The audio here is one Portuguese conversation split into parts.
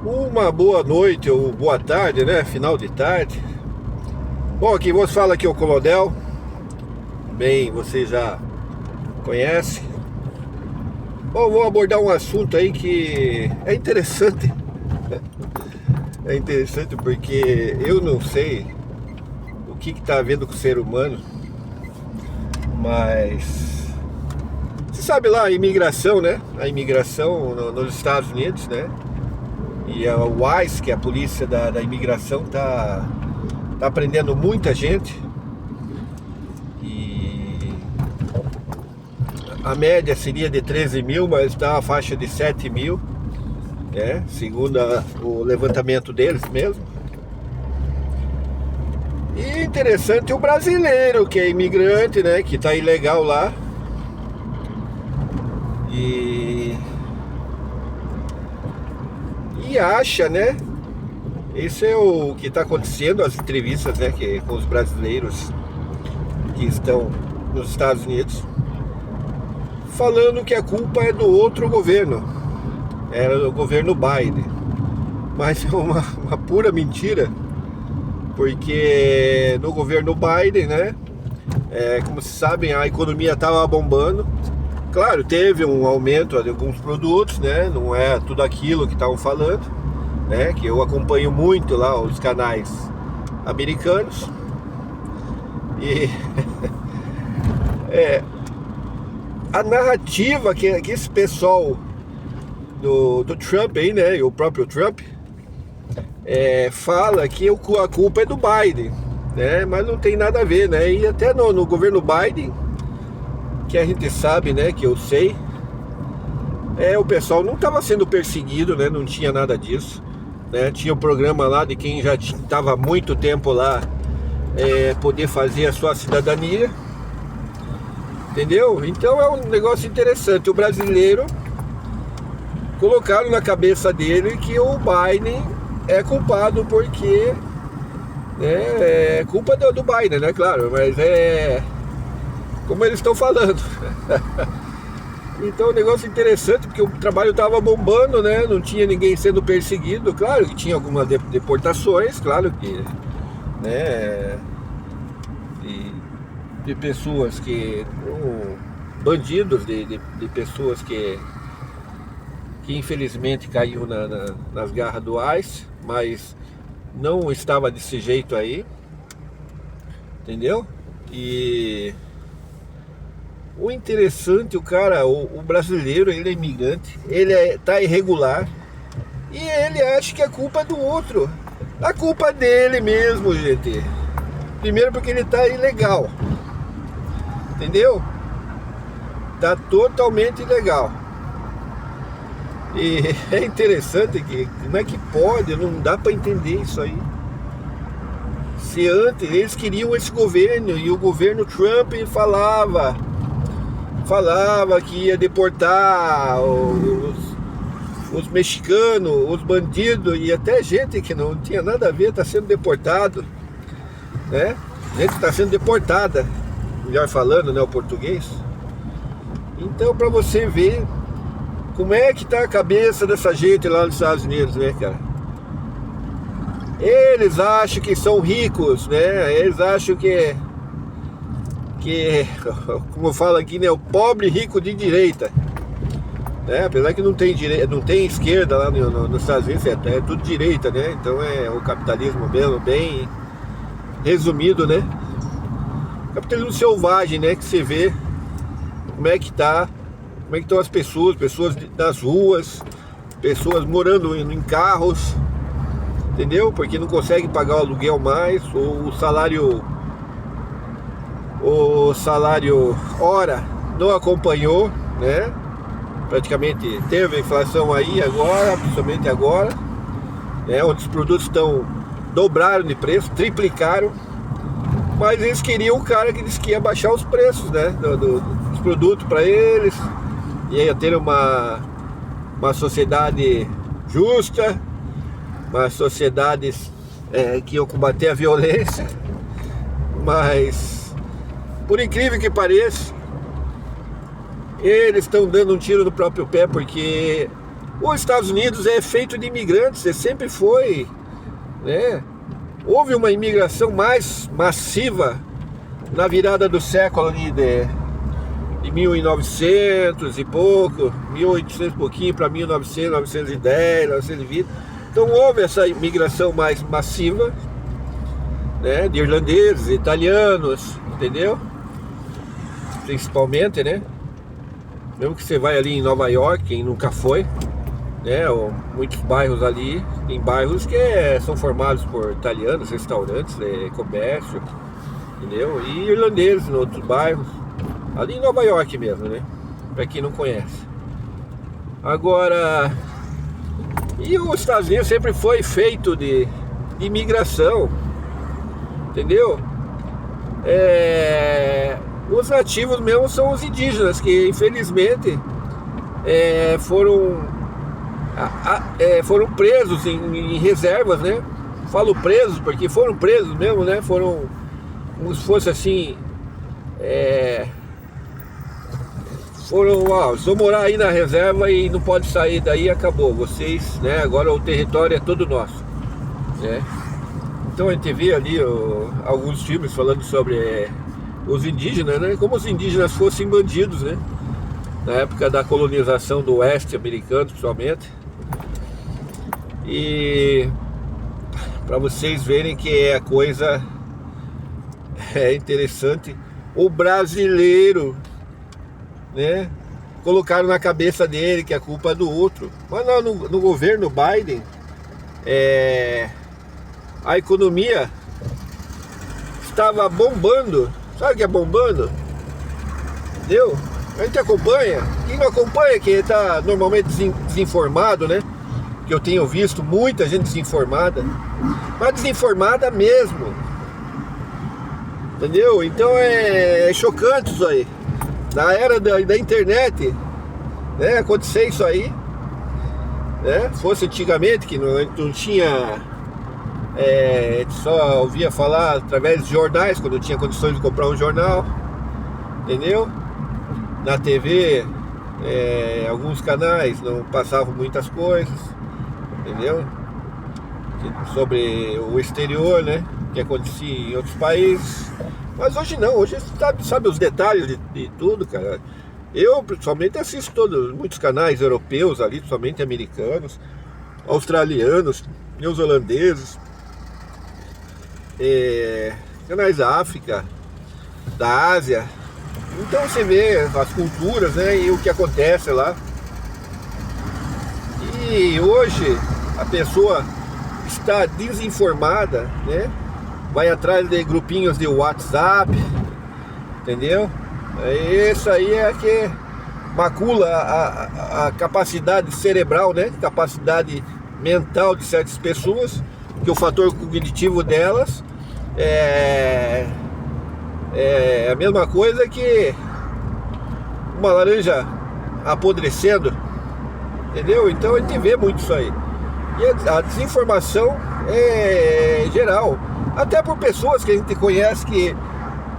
Uma boa noite ou boa tarde, né? Final de tarde. Bom, aqui você fala que é o Colonel. Bem, você já conhece. Bom, vou abordar um assunto aí que é interessante. É interessante porque eu não sei o que está havendo com o ser humano, mas você sabe lá a imigração, né? A imigração nos Estados Unidos, né? E a ICE, que é a polícia da imigração, tá prendendo muita gente. E a média seria de 13 mil, mas está a faixa de 7 mil, né? Segundo o levantamento deles mesmo. E interessante o brasileiro, que é imigrante, né? Que tá ilegal lá. E acha, né? Esse é o que está acontecendo, as entrevistas, né, com os brasileiros que estão nos Estados Unidos, falando que a culpa é do outro governo, era o governo Biden. Mas é uma pura mentira, porque no governo Biden, né, como vocês sabem, a economia estava bombando. Claro, teve um aumento de alguns produtos, né, não é tudo aquilo que estavam falando, né, que eu acompanho muito lá os canais americanos. E a narrativa que esse pessoal do Trump aí, né, e o próprio Trump fala que a culpa é do Biden, né, mas não tem nada a ver, né, e até no governo Biden, que a gente sabe, né, que eu sei, o pessoal não estava sendo perseguido, né, não tinha nada disso, né, tinha um programa lá de quem já estava há muito tempo lá, poder fazer a sua cidadania, entendeu? Então é um negócio interessante. O brasileiro colocaram na cabeça dele que o Biden é culpado porque, né, é culpa do Biden, né, claro, mas como eles estão falando. Então, um negócio interessante, porque o trabalho estava bombando, né? Não tinha ninguém sendo perseguido. Claro que tinha algumas deportações, claro que, né? De pessoas que... bandidos, de pessoas que infelizmente caiu nas garras do ICE, mas não estava desse jeito aí, entendeu? E o interessante, o brasileiro, ele é imigrante, ele tá irregular e ele acha que a culpa é do outro. A culpa é dele mesmo, gente. Primeiro porque ele tá ilegal, entendeu? Tá totalmente ilegal. E é interessante que como é que pode, não dá para entender isso aí. Se antes eles queriam esse governo e o governo Trump falava que ia deportar os mexicanos, os bandidos e até gente que não tinha nada a ver está sendo deportado, né? Gente está sendo deportada, melhor falando, né, o português. Então, para você ver como é que tá a cabeça dessa gente lá nos Estados Unidos, né, cara? Eles acham que são ricos, né? Eles acham que como eu falo aqui, né, o pobre rico de direita, né? Apesar que não tem direita, não tem esquerda lá nos Estados Unidos, é tudo direita, né? Então é o capitalismo mesmo, bem resumido, né? Capitalismo selvagem, né? Que você vê como é que estão as pessoas das ruas, pessoas morando em carros, entendeu? Porque não conseguem pagar o aluguel mais, ou o salário hora não acompanhou, né? Praticamente teve a inflação aí agora, principalmente agora, né? Onde os produtos dobraram de preço, triplicaram, mas eles queriam o cara que disse que ia baixar os preços, né? Dos produtos para eles, ia ter uma sociedade justa, uma sociedade que ia combater a violência, mas por incrível que pareça, eles estão dando um tiro no próprio pé, porque Os Estados Unidos é feito de imigrantes, sempre foi, né? Houve uma imigração mais massiva na virada do século ali de 1900 e pouco, 1800 e pouquinho para 1900, 1910, 1920. Então houve essa imigração mais massiva, né, de irlandeses, italianos, entendeu? Principalmente, né? Mesmo que você vai ali em Nova York, quem nunca foi, né? Ou muitos bairros ali, tem bairros que são formados por italianos, restaurantes, comércio, entendeu? E irlandeses em outros bairros, ali em Nova York mesmo, né? Pra quem não conhece. Agora, e os Estados Unidos sempre foi feito de imigração, entendeu? Os nativos mesmo são os indígenas, que infelizmente foram presos em reservas, né? Falo presos porque foram presos mesmo, né? Foram como se fosse assim, vocês vão morar aí na reserva e não pode sair daí, acabou, vocês, né? Agora o território é todo nosso, né? Então a gente vê ali alguns filmes falando sobre os indígenas, né? Como os indígenas fossem bandidos, né? Na época da colonização do oeste americano, principalmente. E para vocês verem que a coisa é interessante, o brasileiro, né? Colocaram na cabeça dele que a culpa é do outro. Mas no governo Biden, a economia estava bombando. Sabe o que é bombando? Entendeu? A gente acompanha. Quem não acompanha, que está normalmente desinformado, né? Que eu tenho visto muita gente desinformada, mas desinformada mesmo, entendeu? Então é chocante isso aí. Na era da internet, né? Acontecer isso aí, né? Se fosse antigamente, que não tinha, só ouvia falar através de jornais, quando tinha condições de comprar um jornal, entendeu? Na TV, alguns canais não passavam muitas coisas, entendeu? Sobre o exterior, né? Que acontecia em outros países. Mas hoje não, hoje você sabe os detalhes de tudo, cara. Eu, principalmente, assisto muitos canais europeus ali, principalmente americanos, australianos, neozelandeses, canais da África, da Ásia. Então você vê as culturas, né, e o que acontece lá. E hoje a pessoa está desinformada, né? Vai atrás de grupinhos de WhatsApp, entendeu? Isso aí é que macula a capacidade cerebral, né? Capacidade mental de certas pessoas, que o fator cognitivo delas é a mesma coisa que uma laranja apodrecendo, entendeu? Então a gente vê muito isso aí. E a desinformação é geral, até por pessoas que a gente conhece, que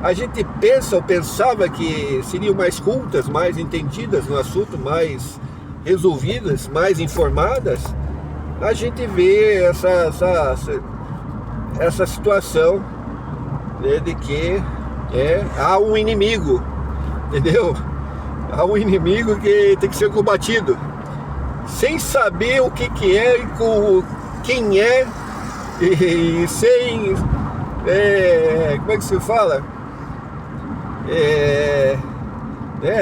a gente pensa ou pensava que seriam mais cultas, mais entendidas no assunto, mais resolvidas, mais informadas. A gente vê essa situação, né, de que há um inimigo, entendeu? Há um inimigo que tem que ser combatido, sem saber o que é e com quem é, e sem, como é que se fala?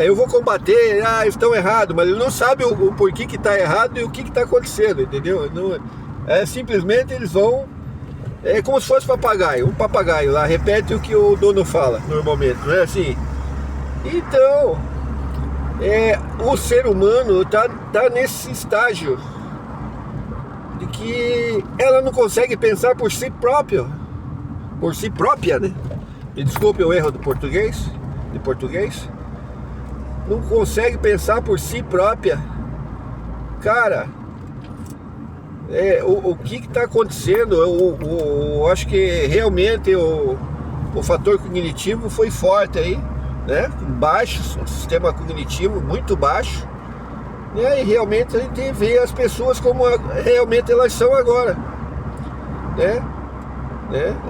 Eu vou combater, estão errados, mas ele não sabe o porquê que está errado e o que está acontecendo, entendeu? Não, simplesmente eles vão, como se fosse papagaio, um papagaio lá repete o que o dono fala normalmente, não é assim? Então o ser humano tá nesse estágio de que ela não consegue pensar por si própria, né? Me desculpe o erro de português, não consegue pensar por si própria, cara. O que está acontecendo? Eu acho que realmente o fator cognitivo foi forte aí, né? Baixo, o sistema cognitivo muito baixo, E aí realmente a gente vê as pessoas como realmente elas são agora, né?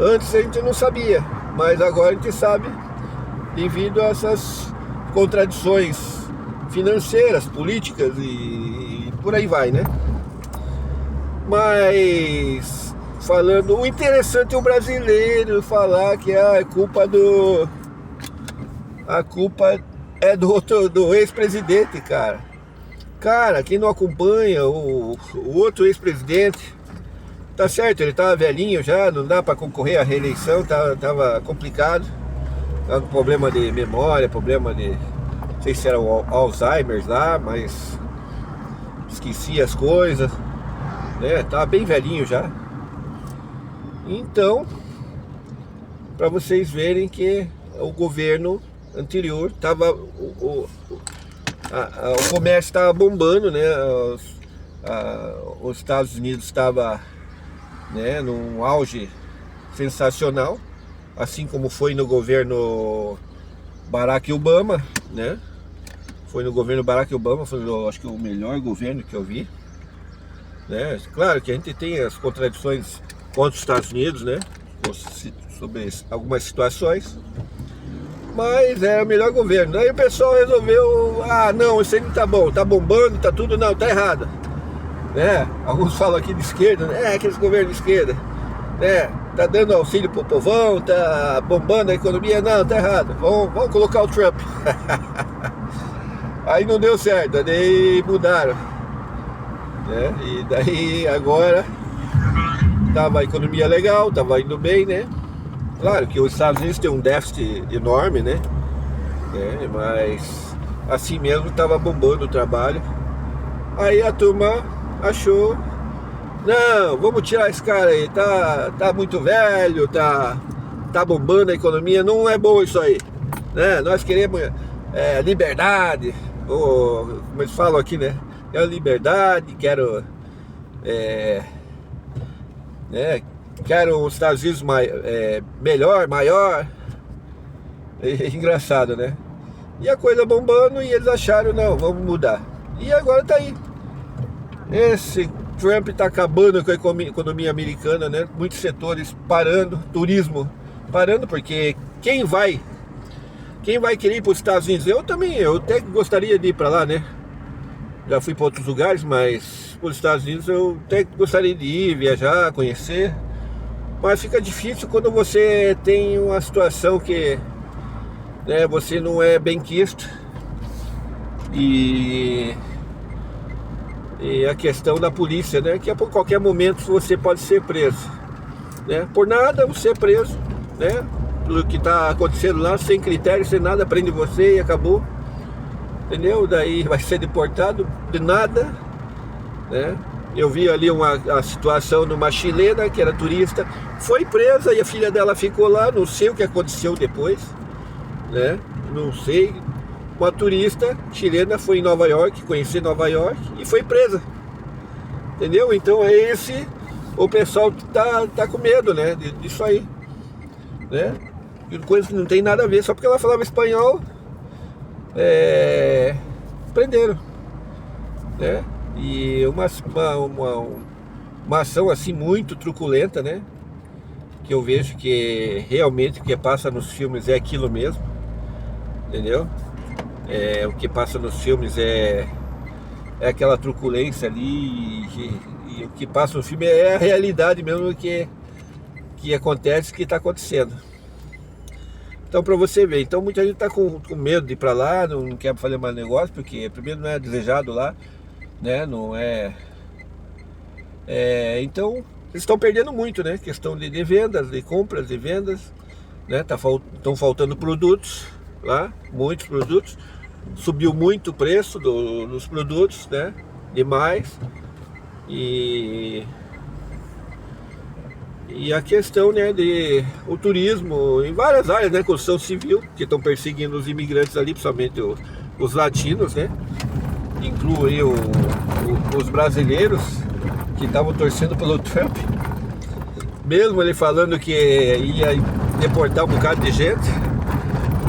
Antes a gente não sabia, mas agora a gente sabe, devido a essas contradições financeiras, políticas e por aí vai, né? Mas falando, o interessante é o brasileiro falar que a culpa é do ex-presidente, cara. Cara, quem não acompanha o outro ex-presidente, tá certo, ele tava velhinho já, não dá pra concorrer à reeleição, tava complicado. Tava com problema de memória, problema de, não sei se era o Alzheimer lá, mas esquecia as coisas, né? Tava bem velhinho já. Então, pra vocês verem que o governo anterior tava, o comércio estava bombando, né? Os Estados Unidos estava, né, num auge sensacional, assim como foi no governo Barack Obama, né? Foi no governo Barack Obama, foi, acho que o melhor governo que eu vi, né? Claro que a gente tem as contradições contra os Estados Unidos, né? Sobre algumas situações, mas é o melhor governo. Aí o pessoal resolveu, não, isso aí não tá bom, tá bombando, tá tudo, não, tá errado, né? Alguns falam aqui de esquerda, né? Aqueles governos de esquerda, né? Tá dando auxílio pro povão, tá bombando a economia, não, tá errado, vamos colocar o Trump. Aí não deu certo, daí mudaram, né? E daí agora tava a economia legal, tava indo bem, né? Claro que os Estados Unidos tem um déficit enorme, né? Mas assim mesmo estava bombando o trabalho. Aí a turma achou, não, vamos tirar esse cara aí, tá muito velho, tá bombando a economia, não é bom isso aí, né? Nós queremos liberdade, ou como eles falam aqui, né? Quero liberdade, quero quero os Estados Unidos melhor, maior. É engraçado, né? E a coisa bombando e eles acharam, não, vamos mudar. E agora tá aí. Esse Trump tá acabando com a economia americana, né? Muitos setores parando, turismo parando, porque quem vai querer ir para os Estados Unidos? Eu até gostaria de ir para lá, né? Já fui para outros lugares, mas para os Estados Unidos eu até gostaria de ir, viajar, conhecer. Mas fica difícil quando você tem uma situação que, né, você não é bem quisto. E a questão da polícia, né, que a qualquer momento você pode ser preso, né? Por nada você é preso, né? Pelo que está acontecendo lá, sem critério, sem nada, prende você e acabou. Entendeu? Daí vai ser deportado de nada, né? Eu vi ali a situação numa chilena que era turista, foi presa e a filha dela ficou lá, não sei o que aconteceu depois, né? Não sei. Uma turista chilena foi em Nova York, conhecer Nova York e foi presa. Entendeu? Então o pessoal tá com medo, né? Disso aí, né? Coisa que não tem nada a ver, só porque ela falava espanhol, prenderam, né? E uma ação assim muito truculenta, né? Que eu vejo que realmente o que passa nos filmes é aquilo mesmo, entendeu? O que passa nos filmes é aquela truculência ali, e o que passa no filme é a realidade mesmo que acontece, que está acontecendo. Então, para você ver, então muita gente está com medo de ir para lá, não quer fazer mais negócio, porque primeiro não é desejado lá, né? Não é. Então, eles estão perdendo muito, né? Questão de vendas, de compras, de vendas, né? Estão faltando produtos lá, muitos produtos. Subiu muito o preço dos produtos, né? Demais. E a questão, né, o turismo em várias áreas, né? Construção civil, que estão perseguindo os imigrantes ali, principalmente os latinos, né? Inclui os brasileiros que estavam torcendo pelo Trump, mesmo ele falando que ia deportar um bocado de gente.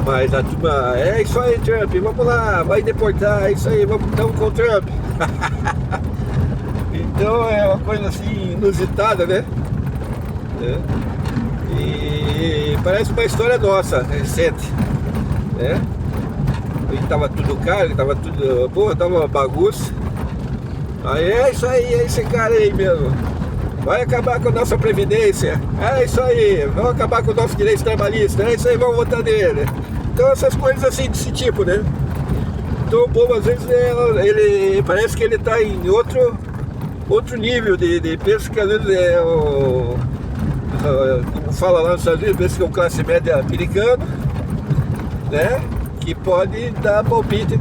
Mas a turma, é isso aí, Trump, vamos lá, vai deportar, é isso aí, estamos com o Trump. Então é uma coisa assim inusitada, né? E parece uma história nossa, recente, né? E tava tudo caro, tava tudo, porra, tava uma bagunça. Aí é isso aí, é esse cara aí mesmo. Vai acabar com a nossa previdência. É isso aí, vamos acabar com o nosso direito trabalhista. É isso aí, vamos votar nele. Então essas coisas assim desse tipo, né? Então o povo às vezes ele parece que ele tá em outro nível de pensa que às vezes é como fala lá nos Estados Unidos, pensa que é um classe média americano, né? Que pode dar palpite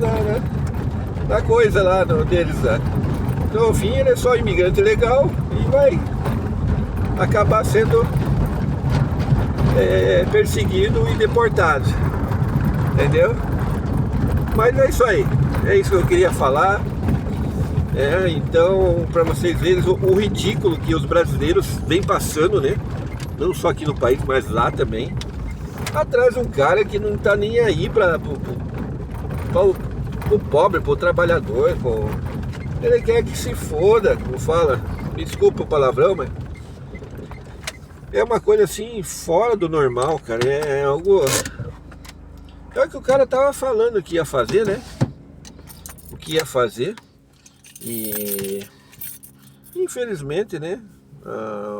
na coisa lá deles lá. Então, no fim, ele é só imigrante legal e vai acabar sendo perseguido e deportado, entendeu? Mas é isso aí, é isso que eu queria falar. Então, para vocês verem o ridículo que os brasileiros vêm passando, né? Não só aqui no país, mas lá também. Atrás de um cara que não tá nem aí pro pobre, pro trabalhador, ele quer que se foda, como fala, me desculpa o palavrão, mas é uma coisa assim, fora do normal, cara, é algo... É o que o cara tava falando que ia fazer, né? O que ia fazer. E infelizmente, né,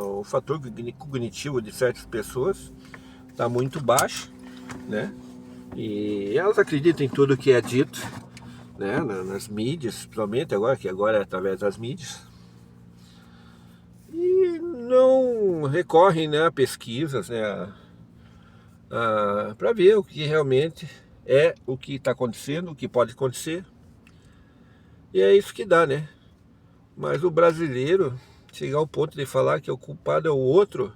o fator cognitivo de certas pessoas está muito baixo, né? E elas acreditam em tudo que é dito, né, nas mídias, principalmente agora, que agora é através das mídias, e não recorrem, né, a pesquisas, né, para ver o que realmente é o que está acontecendo, o que pode acontecer. E é isso que dá, né? Mas o brasileiro chegar ao ponto de falar que o culpado é o outro,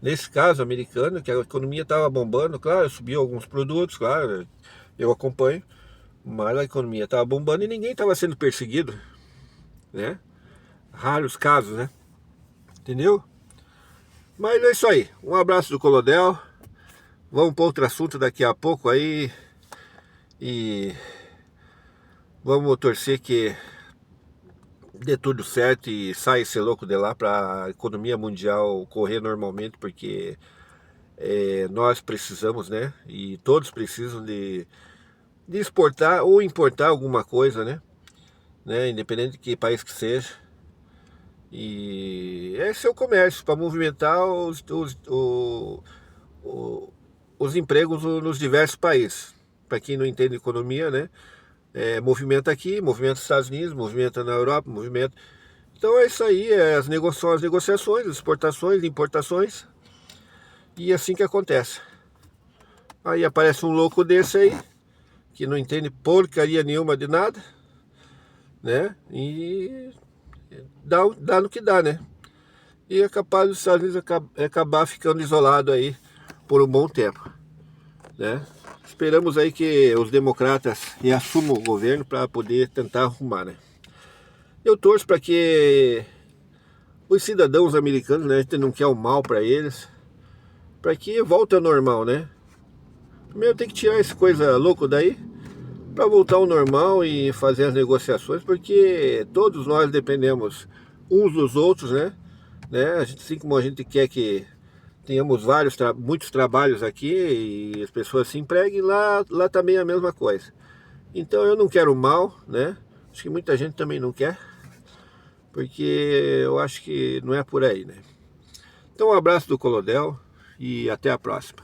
nesse caso americano, que a economia estava bombando, claro, subiu alguns produtos, claro, eu acompanho, mas a economia estava bombando e ninguém estava sendo perseguido, né? Raros casos, né? Entendeu? Mas é isso aí. Um abraço do Colodel. Vamos para outro assunto daqui a pouco aí. E vamos torcer que dê tudo certo e saia esse louco de lá para a economia mundial correr normalmente, porque nós precisamos, né? E todos precisam de exportar ou importar alguma coisa, né? Independente de que país que seja. E esse é o comércio, para movimentar os empregos nos diversos países. Para quem não entende economia, né? Movimenta aqui, movimenta nos Estados Unidos, movimenta na Europa, movimenta... Então é isso aí, as negociações, exportações, importações. E é assim que acontece. Aí aparece um louco desse aí, que não entende porcaria nenhuma de nada, né? E dá no que dá, né? E é capaz dos Estados Unidos acabar ficando isolado aí por um bom tempo, né? Esperamos aí que os democratas reassumam o governo para poder tentar arrumar, né? Eu torço para que os cidadãos americanos, né, a gente não quer o mal para eles, para que volte ao normal, né? Primeiro tem que tirar essa coisa louca daí, para voltar ao normal e fazer as negociações, porque todos nós dependemos uns dos outros, né? Assim como a gente quer que tenhamos muitos trabalhos aqui e as pessoas se empreguem, lá também é a mesma coisa. Então eu não quero mal, né? Acho que muita gente também não quer, porque eu acho que não é por aí, né? Então um abraço do Colodel e até a próxima.